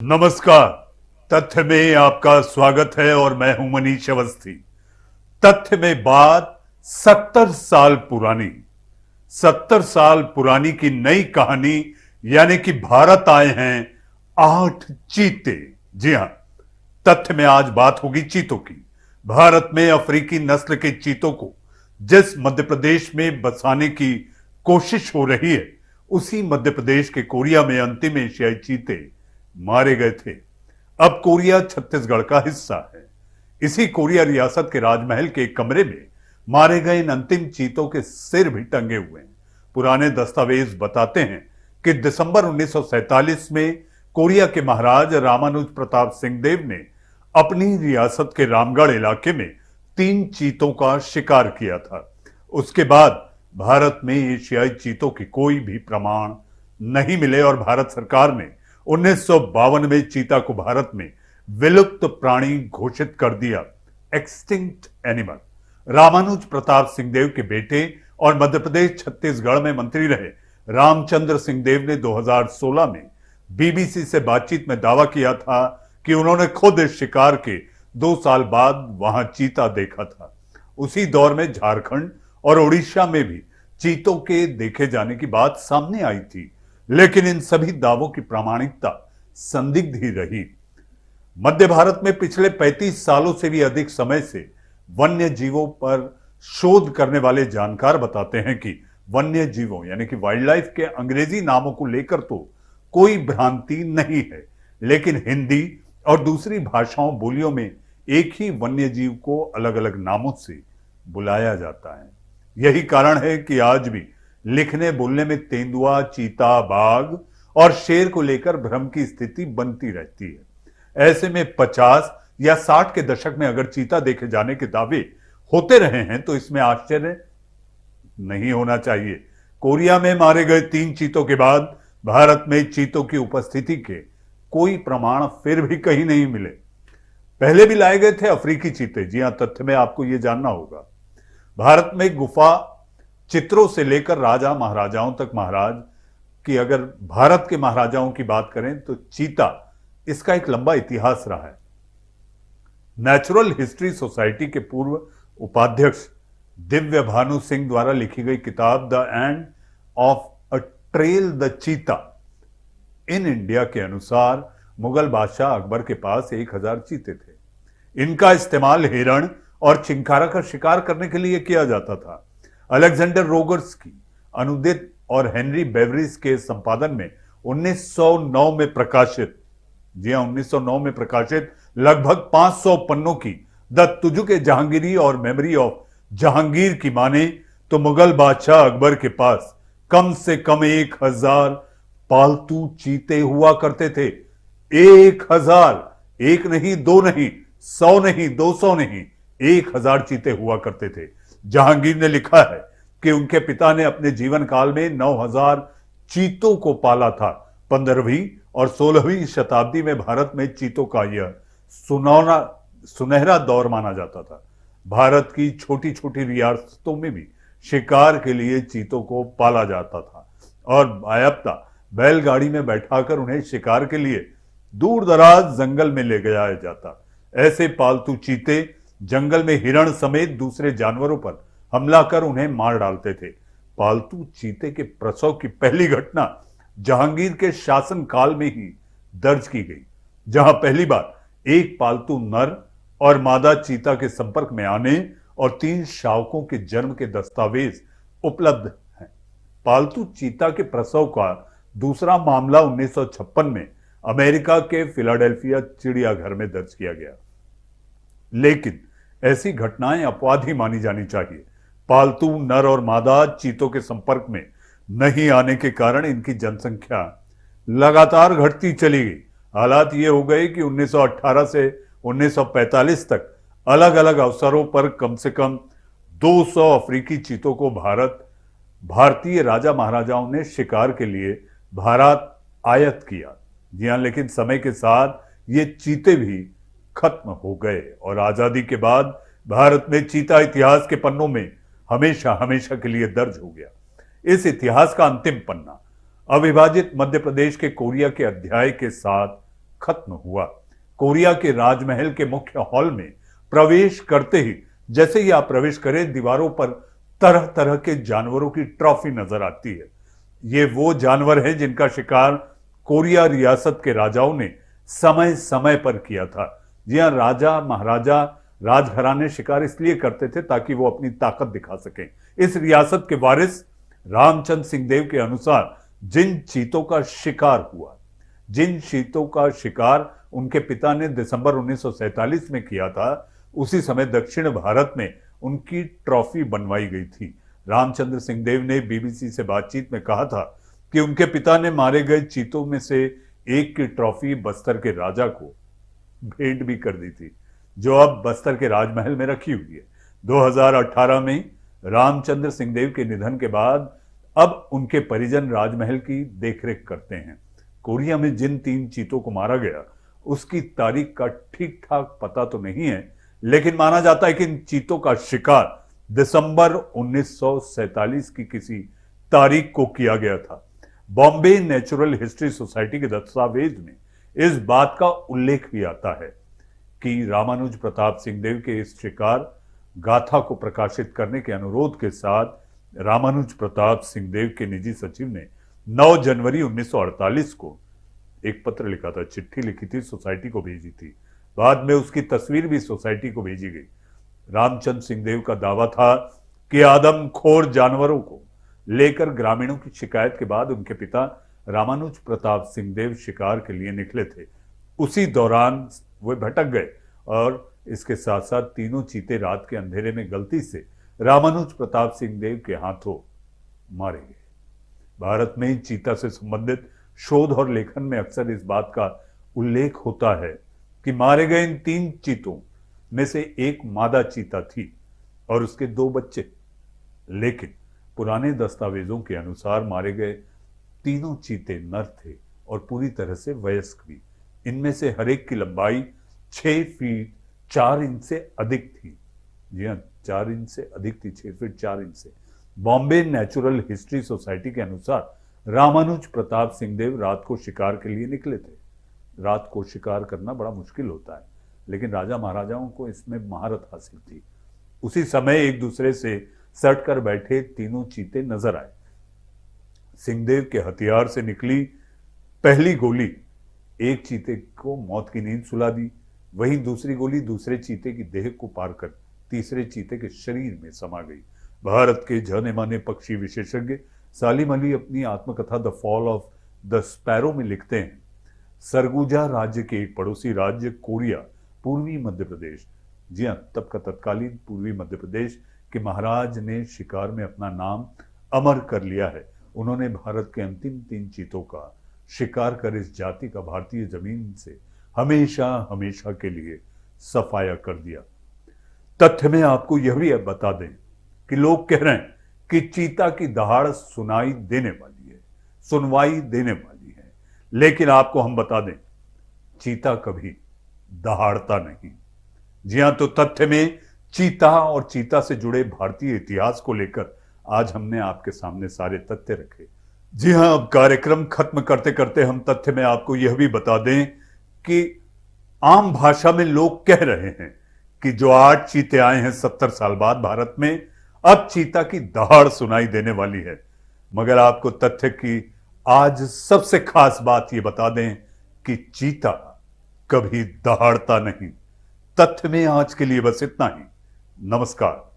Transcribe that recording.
नमस्कार। तथ्य में आपका स्वागत है और मैं हूं मनीष अवस्थी। तथ्य में बात 70 साल पुरानी की नई कहानी, यानी कि भारत आए हैं 8 चीते। जी हां, तथ्य में आज बात होगी चीतों की। भारत में अफ्रीकी नस्ल के चीतों को जिस मध्य प्रदेश में बसाने की कोशिश हो रही है, उसी मध्य प्रदेश के कोरिया में अंतिम एशियाई चीते मारे गए थे। अब कोरिया छत्तीसगढ़ का हिस्सा है। इसी कोरिया रियासत के राजमहल के एक कमरे में मारे गए इन अंतिम चीतों के सिर भी टंगे हुए हैं। पुराने दस्तावेज बताते हैं कि दिसंबर 1947 में कोरिया के महाराज रामानुज प्रताप सिंह देव ने अपनी रियासत के रामगढ़ इलाके में 3 चीतों का शिकार किया था। उसके बाद भारत में एशियाई चीतों के कोई भी प्रमाण नहीं मिले और भारत सरकार ने 1952 में चीता को भारत में विलुप्त प्राणी घोषित कर दिया, एक्सटिंक्ट एनिमल। रामानुज प्रताप सिंह देव के बेटे और मध्य प्रदेश छत्तीसगढ़ में मंत्री रहे रामचंद्र सिंह देव ने 2016 में बीबीसी से बातचीत में दावा किया था कि उन्होंने खुद इस शिकार के 2 साल बाद वहां चीता देखा था। उसी दौर में झारखंड और उड़ीसा में भी चीतों के देखे जाने की बात सामने आई थी, लेकिन इन सभी दावों की प्रामाणिकता संदिग्ध ही रही। मध्य भारत में पिछले 35 सालों से भी अधिक समय से वन्य जीवों पर शोध करने वाले जानकार बताते हैं कि वन्य जीवों यानी कि वाइल्ड लाइफ के अंग्रेजी नामों को लेकर तो कोई भ्रांति नहीं है, लेकिन हिंदी और दूसरी भाषाओं बोलियों में एक ही वन्य जीव को अलग अलग नामों से बुलाया जाता है। यही कारण है कि आज भी लिखने बोलने में तेंदुआ, चीता, बाघ और शेर को लेकर भ्रम की स्थिति बनती रहती है। ऐसे में 50 या 60 के दशक में अगर चीता देखे जाने के दावे होते रहे हैं तो इसमें आश्चर्य नहीं होना चाहिए। कोरिया में मारे गए 3 चीतों के बाद भारत में चीतों की उपस्थिति के कोई प्रमाण फिर भी कहीं नहीं मिले। पहले भी लाए गए थे अफ्रीकी चीते। जी हां, तथ्य में आपको यह जानना होगा। भारत में गुफा चित्रों से लेकर राजा महाराजाओं तक, महाराज की अगर भारत के महाराजाओं की बात करें तो चीता, इसका एक लंबा इतिहास रहा है। नेचुरल हिस्ट्री सोसाइटी के पूर्व उपाध्यक्ष दिव्य भानु सिंह द्वारा लिखी गई किताब the end of a trail the चीता इन इंडिया के अनुसार मुगल बादशाह अकबर के पास 1000 चीते थे। इनका इस्तेमाल हिरण और चिंकारा का शिकार करने के लिए किया जाता था। अलेक्जेंडर रोगर्स की अनुदित और हेनरी बेवरिज के संपादन में 1909 में प्रकाशित, जी हां 1909 में प्रकाशित लगभग 500 पन्नों की द तुजुक-ए जहांगीरी और मेमोरी ऑफ जहांगीर की माने तो मुगल बादशाह अकबर के पास कम से कम 1000 पालतू चीते हुआ करते थे। 1000, एक नहीं, 2 नहीं, 100 नहीं, 200 नहीं, 1000 चीते हुआ करते थे। जहांगीर ने लिखा है कि उनके पिता ने अपने जीवन काल में 9000 चीतों को पाला था। 15वीं और 16वीं शताब्दी में भारत में चीतों का यह सुनहरा दौर माना जाता था। भारत की छोटी छोटी रियासतों में भी शिकार के लिए चीतों को पाला जाता था और बायाप्ता बैलगाड़ी में बैठाकर उन्हें शिकार के लिए दूर दराज जंगल में ले जाया जाता। ऐसे पालतू चीते जंगल में हिरण समेत दूसरे जानवरों पर हमला कर उन्हें मार डालते थे। पालतू चीते के प्रसव की पहली घटना जहांगीर के शासन काल में ही दर्ज की गई, जहां पहली बार एक पालतू नर और मादा चीता के संपर्क में आने और 3 शावकों के जन्म के दस्तावेज उपलब्ध हैं। पालतू चीता के प्रसव का दूसरा मामला 1956 में अमेरिका के फिलाडेल्फिया चिड़ियाघर में दर्ज किया गया, लेकिन ऐसी घटनाएं अपवाद ही मानी जानी चाहिए। पालतू नर और मादा चीतों के संपर्क में नहीं आने के कारण इनकी जनसंख्या लगातार घटती चली गई। हालात ये हो गए कि 1918 से 1945 तक अलग अलग अवसरों पर कम से कम 200 अफ्रीकी चीतों को भारतीय राजा महाराजाओं ने शिकार के लिए भारत आयात किया। जी हां, लेकिन समय के साथ ये चीते भी खत्म हो गए और आजादी के बाद भारत में चीता इतिहास के पन्नों में हमेशा हमेशा के लिए दर्ज हो गया। इस इतिहास का अंतिम पन्ना अविभाजित मध्य प्रदेश के कोरिया के अध्याय के साथ खत्म हुआ। कोरिया के राजमहल के मुख्य हॉल में प्रवेश करते ही, जैसे ही आप प्रवेश करें, दीवारों पर तरह तरह के जानवरों की ट्रॉफी नजर आती है। ये वो जानवर हैं जिनका शिकार कोरिया रियासत के राजाओं ने समय समय पर किया था। जी हाँ, राजा महाराजा राजघराने शिकार इसलिए करते थे ताकि वो अपनी ताकत दिखा सकें। इस रियासत के वारिस रामचंद्र सिंह देव के अनुसार जिन चीतों का शिकार हुआ, जिन चीतों का शिकार उनके पिता ने दिसंबर 1947 में किया था, उसी समय दक्षिण भारत में उनकी ट्रॉफी बनवाई गई थी। रामचंद्र सिंह देव ने बीबीसी से बातचीत में कहा था कि उनके पिता ने मारे गए चीतों में से एक की ट्रॉफी बस्तर के राजा को भेंट भी कर दी थी, जो अब बस्तर के राजमहल में रखी हुई है। 2018 में रामचंद्र सिंह देव के निधन के बाद अब उनके परिजन राजमहल की देखरेख करते हैं। कोरिया में जिन 3 चीतों को मारा गया, उसकी तारीख का ठीक ठाक पता तो नहीं है, लेकिन माना जाता है कि इन चीतों का शिकार दिसंबर 1947 की किसी तारीख को किया गया था। बॉम्बे नेचुरल हिस्ट्री सोसाइटी के दस्तावेज में इस बात का उल्लेख भी आता है कि रामानुज प्रताप सिंह देव के इस शिकार गाथा को प्रकाशित करने के अनुरोध के साथ रामानुज प्रताप सिंह देव के निजी सचिव ने 9 जनवरी 1948 को एक पत्र लिखा था, चिट्ठी लिखी थी, सोसाइटी को भेजी थी। बाद में उसकी तस्वीर भी सोसाइटी को भेजी गई। रामचंद्र सिंह देव का दावा था कि आदमखोर जानवरों को लेकर ग्रामीणों की शिकायत के बाद उनके पिता रामानुज प्रताप सिंह देव शिकार के लिए निकले थे। उसी दौरान वे भटक गए और इसके साथ साथ तीनों चीते रात के अंधेरे में गलती से रामानुज प्रताप सिंह देव के हाथों मारे गए। भारत में चीता से संबंधित शोध और लेखन में अक्सर इस बात का उल्लेख होता है कि मारे गए इन 3 चीतों में से एक मादा चीता थी और उसके 2 बच्चे। लेकिन पुराने दस्तावेजों के अनुसार मारे गए तीनों चीते नर थे और पूरी तरह से वयस्क भी। इनमें से हर एक की लंबाई 6 फीट 4 इंच से अधिक थी। जी हाँ, 4 इंच से अधिक थी, 6 फीट 4 इंच से। बॉम्बे नेचुरल हिस्ट्री सोसाइटी के अनुसार रामानुज प्रताप सिंह देव रात को शिकार के लिए निकले थे। रात को शिकार करना बड़ा मुश्किल होता है, लेकिन राजा महाराजाओं को इसमें महारत हासिल थी। उसी समय एक दूसरे से सट कर बैठे तीनों चीते नजर आए। सिंहदेव के हथियार से निकली पहली गोली एक चीते को मौत की नींद सुला दी। वहीं दूसरी गोली दूसरे चीते की देह को पार कर तीसरे चीते के शरीर में समा गई। भारत के जाने माने पक्षी विशेषज्ञ सालिम अली अपनी आत्मकथा the fall of the sparrow में लिखते हैं, सरगुजा राज्य के एक पड़ोसी राज्य कोरिया, पूर्वी मध्य प्रदेश, जी हाँ, तब का तत्कालीन पूर्वी मध्य प्रदेश के महाराज ने शिकार में अपना नाम अमर कर लिया है। उन्होंने भारत के अंतिम 3 चीतों का शिकार कर इस जाति का भारतीय जमीन से हमेशा हमेशा के लिए सफाया कर दिया। तथ्य में आपको यह भी बता दें कि लोग कह रहे हैं कि चीता की दहाड़ सुनवाई देने वाली है, लेकिन आपको हम बता दें, चीता कभी दहाड़ता नहीं। जी हां, तो तथ्य में चीता और चीता से जुड़े भारतीय इतिहास को लेकर आज हमने आपके सामने सारे तथ्य रखे। जी हां, अब कार्यक्रम खत्म करते करते हम तथ्य में आपको यह भी बता दें कि आम भाषा में लोग कह रहे हैं कि जो 8 चीते आए हैं 70 साल बाद भारत में, अब चीता की दहाड़ सुनाई देने वाली है। मगर आपको तथ्य की आज सबसे खास बात यह बता दें कि चीता कभी दहाड़ता नहीं। तथ्य में आज के लिए बस इतना ही। नमस्कार।